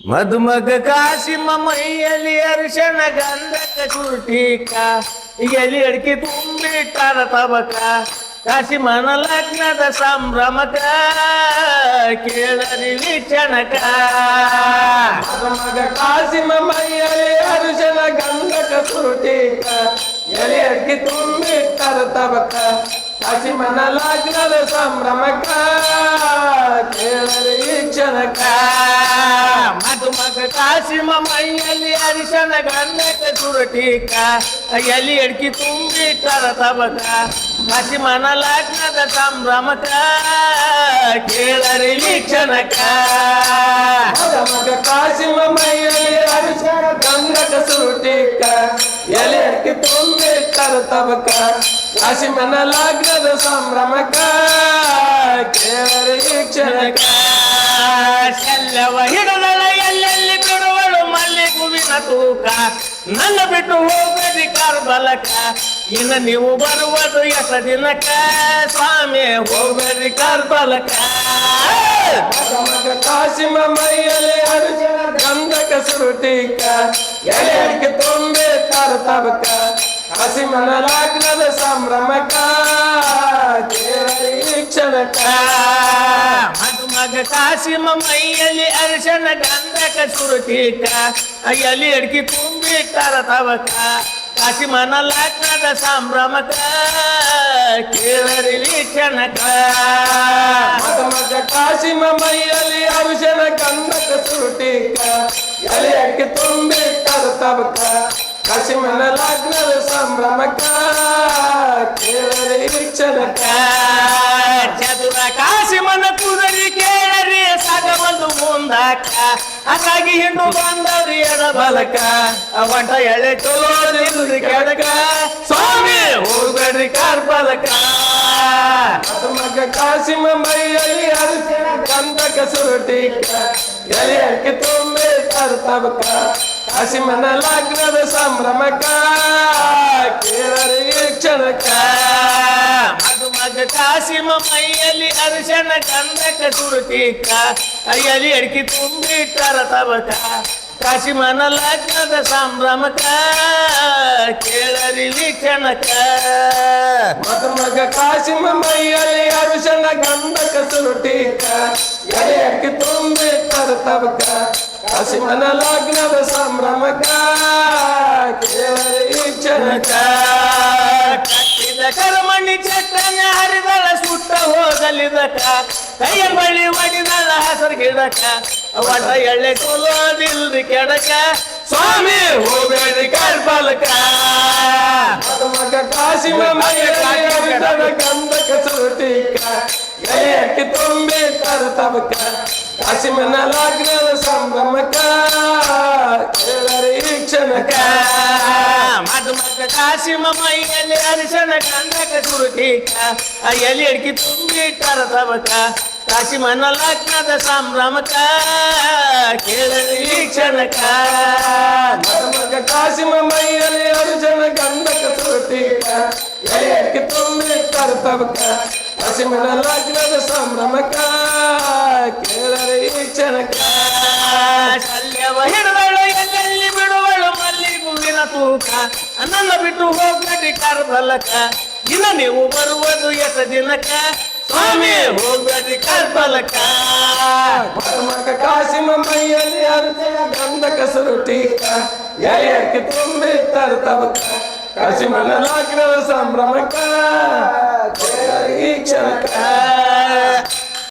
ಮದುಮಗ ಕಾಸಿಮ ಮೈಯಲ್ಲಿ ಅರಿಶಣ ಗಂಧಕ ಚುರುಟಿಕ ಎಲಿ ಅಡಿಕೆ ತುಂಬಿಟ್ಟಾರ ತಬಕ ಕಾಸಿಮನ ಲಗ್ನದ ಸಂಭ್ರಮಕ ಕೇಳರಿ ವೀಕ್ಷಣಕ ಮದುಮಗ ಕಾಸಿಮ ಮೈಯಲ್ಲಿ ಅರಿಶಣ ಗಂಧಕ ಚುರುಟಿಕ ಎಲಿ ಅಡಿಕೆ ತುಂಬಿಟ್ಟಾರ ತಬಕ ಕಾಸಿಮನ ಲಗ್ನದ ಸಂಭ್ರಮಕ ಕೇಳರಿ ವೀಕ್ಷಣಕ ಮದುಮಗ ಕಾಸಿಮ ಮೈಯಲ್ಲಿ ಅರಿಶಣ ಗಂಧಕ ಚುರುಟಿಕ ಎಲಿ ಅಡಿಕೆ ತುಂಬಿಟ್ಟಾರ ತಬಕ ಕಾಸಿಮನ ಲಗ್ನದ ಸಂಭ್ರಮಕ ಕೇಳರಿ ವೀಕ್ಷಣಕ ಮದುಮಗ ಕಾಸಿಮ ಮೈಯಲ್ಲಿ ಅರಿಶಣ ಗಂಧಕ ಚುರುಟಿಕ ಎಲಿ ಅಡಿಕೆ ತುಂಬಿಟ್ಟಾರ ತಬಕ ಕಾಸಿಮನ ಲಗ್ನದ ಸಂಭ್ರಮಕ ಕೇಳರಿ ವೀಕ್ಷಣಕ ಶಲ್ಯವ ಹಿಡದಳ ಎಲ್ಲೆಲ್ಲಿ ಬಿಡುವಳು ಮಲ್ಲಿ ಹೂವಿನ ತೂಕ ನನ್ನ ಬಿಟ್ಟು ಹೋಗದಿ ಕಾರ್ಬಲಕ ಇನ್ನು ನೀವು ಬರುವುದು ಎಸ ದಿನಕ ಸ್ವಾಮಿ ಹೋಗದಿ ಕಾರ್ಬಲಕ ಮಗ ಕಾಸಿಮ ಮೈಯಲ್ಲಿ ಅರಿಶಣ ಗಂಧಕ ಸುರುಟಿಕ ಎಲೆ ಅಡಿಕೆ ತುಂಬಿಟ್ಟಾರ ತಬಕ ಕಾಸಿಮನ ಲಗ್ನದ ಸಂಭ್ರಮಕ ಕೇಳರಿ ವೀಕ್ಷಣಕ ಮದುಮಗ ಕಾಸಿಮ ಮೈಯಲ್ಲಿ ಅರಿಶಣ ಗಂಧಕ ಸುರುಟಿಕ ಎಲಿ ಅಡಿಕೆ ತುಂಬಿಟ್ಟಾರ ತವಕ ಕಾಸಿಮನ ಲಗ್ನದ ಸಂಭ್ರಮಕ ಕೇಳರಿ ವೀಕ್ಷಣಕ ಮಗ ಕಾಸಿಮ ಮೈಯಲ್ಲಿ ಅರಿಶಣ ಗಂಧಕ ಸುರುಟಿಕ ಎಲೆ ಅಡಿಕೆ ತುಂಬಿಟ್ಟಾರ ತಬಕ ಕಾಸಿಮನ ಲಗ್ನದ ಸಂಭ್ರಮಕ ಕೇಳರಿ ವೀಕ್ಷಣಕ ಚದುರ ಕಾಸಿಮನ ಕುದರಿ ಕೇಳರಿ ಸಾಗ ಬಂದು ಮುಂದಾಕ ಹಾಗಾಗಿ ಹಿಂಡು ಬಂದವ್ರಿ ಎಡ ಬಲಕ ಒಟ್ಟ ಎಳೆ ಚಲೋದಿಲ್ರಿ ಕೆಡಕ ಸ್ವಾಮಿ ಹೋಗ್ಬೇಡ್ರಿ ಕಾರ್ಬಲಕ ಮಗ ಕಾಸಿಮ ಮೈಯಲ್ಲಿ ಅರಿಶಣ ಗಂಧಕ ಸುರುಟಿಕ ಎಲೆ ಅಡಿಕೆ ತುಂಬಿಟ್ಟಾರ ತಬಕ ಕಾಸಿಮನ ಲಗ್ನದ ಸಂಭ್ರಮಕ ಕೇಳರಿ ವೀಕ್ಷಣಕ ಮದುಮಗ ಕಾಸಿಮ ಮೈಯಲ್ಲಿ ಅರಿಶಣ ಗಂಧಕ ಸುರುಟಿಕ ಎಲಿ ಅಡಿಕೆ ತುಂಬಿಟ್ಟಾರ ತಬಕ ಕಾಸಿಮನ ಲಗ್ನದ ಸಂಭ್ರಮಕ ಕೇಳರಿ ವೀಕ್ಷಣಕ ಮಗ ಕಾಸಿಮ ಮೈಯಲ್ಲಿ ಅರಿಶಣ ಗಂಧಕ ಸುರುಟಿಕ ಎಲೆ ಅಡಿಕೆ ತುಂಬಿಟ್ಟಾರ ತಬಕ ಕಾಸಿಮನ ಲಗ್ನದ ಸಂಭ್ರಮಕ ಕೇಳರಿ ವೀಕ್ಷಣಕ ಕಟ್ಟಿದ ಕರ್ಮಣಿ ಚಟ್ಟನೆ ಹರಿದಳ ಸುಟ್ಟ ಹೋಗಲಿದಕ ಕೈಯ ಬಳಿ ಒಡಿದಳ ಹಸರು ಗಿಡಕ ಒಟ್ಟ ಎಳ್ಳೆ ಕೊಲೋದಿಲ್ರಿ ಕೆಡಕ ಸ್ವಾಮಿ ಹೋಗಬೇಡ್ರಿ ಕಾರ್ಬಲಕ ಮಗ ಕಾಸಿಮ ಮೈಯಲ್ಲಿ ಅರಿಶಣ ಗಂಧಕ ಸುರುಟಿಕ ಎಲೆ ಅಡಿಕೆ ತುಂಬಿಟ್ಟಾರ ತಬಕ ಕಾಸಿಮನ ಲಗ್ನದ ಸಂಭ್ರಮಕ ಕೇಳರಿ ವೀಕ್ಷಣಕ ಮದುಮಗ ಕಾಸಿಮ ಮೈಯಲ್ಲಿ ಅರಿಶಣ ಗಂಧಕ ಸುರುಟಿಕ ಎಲಿ ಅಡಿಕೆ ತುಂಬಿಟ್ಟಾರ ತಬಕ ಕಾಸಿಮನ ಲಗ್ನದ ಸಂಭ್ರಮಕ ಕೇಳರಿ ವೀಕ್ಷಣಕ ಮಗ ಕಾಸಿಮ ಮೈಯಲ್ಲಿ ಅರಿಶಣ ಗಂಧಕ ಸುರುಟಿಕ ಎಲೆ ಅಡಿಕೆ ತುಂಬಿಟ್ಟಾರ ತಬಕ ಕಾಸಿಮನ ಲಗ್ನದ ಸಂಭ್ರಮಕ ಕೇಳರಿ ವೀಕ್ಷಣಕ ಶಲ್ಯವ ಹಿಡದಳು ಎಲ್ಲೆಲ್ಲಿ ಬಿಡುವಳು ಮಲ್ಲಿ ಹೂವಿನ ತೂಕ ನನ್ನ ಬಿಟ್ಟು ಹೋಗ್ಬೇಡಿ ಕಾರ್ಬಲಕ ಇನ್ನು ನೀವು ಬರುವುದು ಎಸ ದಿನಕ ಸ್ವಾಮಿ ಹೋಗ್ಬೇಡಿ ಕಾರ್ಬಲಕ ಮಗ ಕಾಸಿಮ ಮೈಯಲ್ಲಿ ಅರಿಶಣ ಗಂಧಕ ಸುರುಟಿಕ ಎಲೆ ಅಡಿಕೆ ತುಂಬಿಟ್ಟಾರ ತಬಕ ಕಾಸಿಮನ ಲಗ್ನದ ಸಂಭ್ರಮಕ ಕೇಳರಿ ವೀಕ್ಷಣಕ